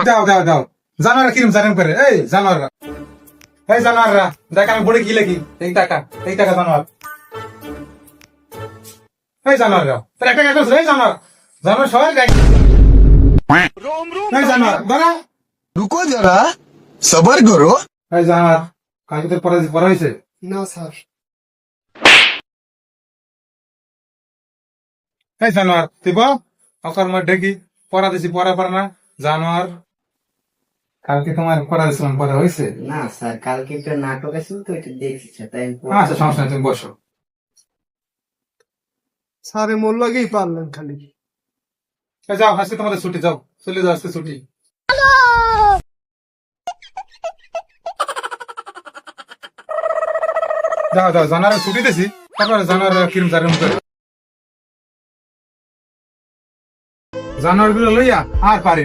দাও দাও দাও জানোয়ার কিরম জানেন করে এই জানোয়াররা দেখ আমি বড়ে কি লাগি এই টাকা জানোয়ার এই জানোয়াররা তোর একটা কাজ এই জানোয়ার সবাই দেখ এই জানোয়ার দাঁড়া रुको जरा सबर करो। এই জানোয়ার কালকে তোর পড়া হয়েছে না স্যার। এই জানোয়ার তুই বল অকার মার ঢেকি পড়া দিছি পড়া পার না জানোয়ার কালকে তোমার পড়া দিছিলাম পড়া হয়েছে না স্যার, কালকে একটা নাটক আছে তো, এটা দেখছি স্যার, তাই আমি আচ্ছা সমস্যা নেই তুমি বসো স্যার মোর লাগেই পারলেন খালি। এই যাও আজকে তোমাদের ছুটি যাও চলে যাও আজকে ছুটি যাও যাও জানোয়ারের ছুটি দিছি তারপরে জানোয়ার কিরম জারেম করে জানোয়ার গুলো লইয়া আর পারি না।